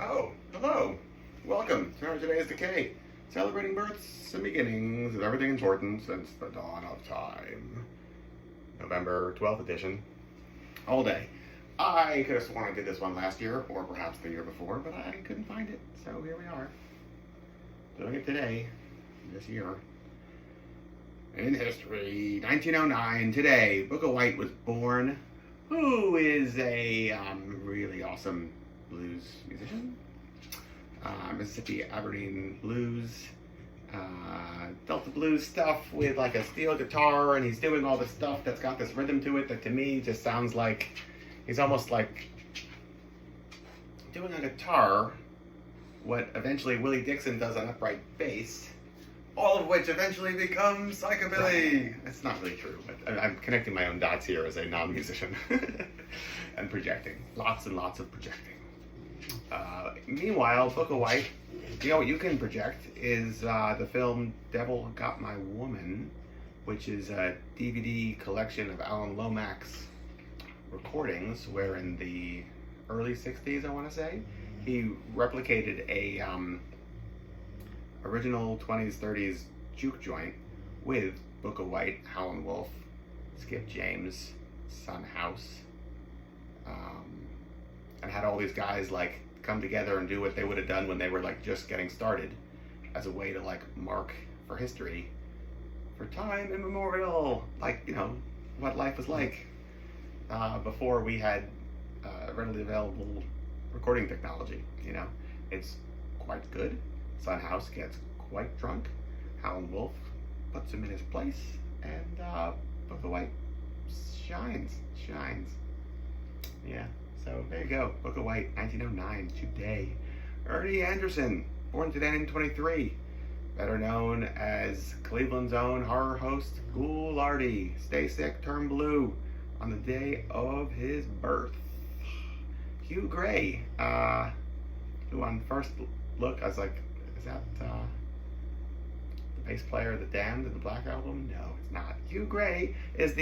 Oh, hello. Welcome to today's Decay, celebrating births and beginnings of everything important since the dawn of time. November 12th edition. All day. I could have sworn I did this one last year, or perhaps the year before, but I couldn't find it, so here we are. Doing it today, this year. In history, 1909, today, Booker White was born, who is a really awesome blues musician. Mississippi Aberdeen blues, Delta blues stuff with like a steel guitar, and he's doing all this stuff that's got this rhythm to it that to me just sounds like he's almost like doing a guitar what eventually Willie Dixon does on upright bass, all of which eventually becomes psychobilly. It's not really true, but I'm connecting my own dots here as a non-musician and projecting. Lots and lots of projecting. Meanwhile, Booker White, you know what you can project is the film Devil Got My Woman, which is a DVD collection of Alan Lomax's recordings, where in the early 60s, I want to say, he replicated a original 20s, 30s juke joint with Booker White, Howlin' Wolf, Skip James, Son House, and had all these guys like come together and do what they would have done when they were like just getting started, as a way to like mark for history, for time immemorial, like, you know, what life was like before we had readily available recording technology. You know, it's quite good. Son House gets quite drunk. Howlin' Wolf puts him in his place, and Booker White shines. Yeah. So there you go, Booker White, 1909, today. Ernie Anderson, born today in 1923, better known as Cleveland's own horror host, Ghoulardi. Stay sick, turn blue, on the day of his birth. Hugh Gray, who on first look, I was like, is that the bass player of The Damned in the Black Album? No, it's not. Hugh Gray is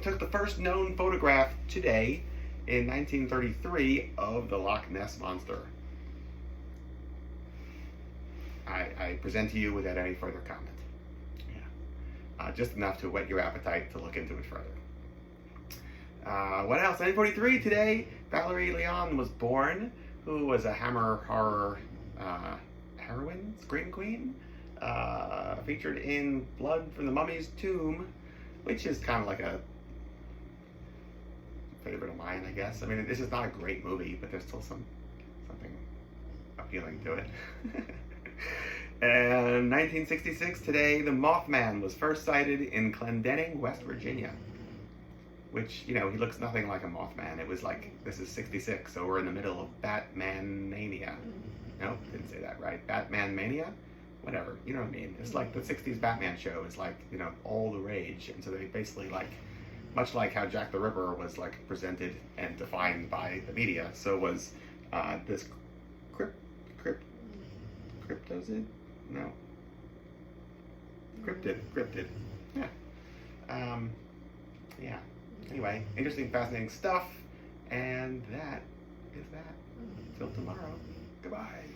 took the first known photograph today, in 1933, of the Loch Ness Monster. I present to you without any further comment. Yeah. Just enough to whet your appetite to look into it further. What else? 1943, today, Valerie Leon was born, who was a Hammer horror heroine, scream queen, featured in Blood from the Mummy's Tomb, which is kind of like a favorite of mine, I guess. I mean, this is not a great movie, but there's still something appealing to it. And 1966, today, the Mothman was first sighted in Clendening, West Virginia. Which, you know, he looks nothing like a Mothman. It was like, this is 66, so we're in the middle of Batman mania. Nope, didn't say that right. Batman mania? Whatever, you know what I mean. It's like the 60s Batman show is like, you know, all the rage. And so they basically like, much like how Jack the Ripper was like presented and defined by the media, so was this cryptozid? No. Cryptid. Yeah. Yeah. Anyway, interesting, fascinating stuff, and that is that. Till tomorrow. Goodbye.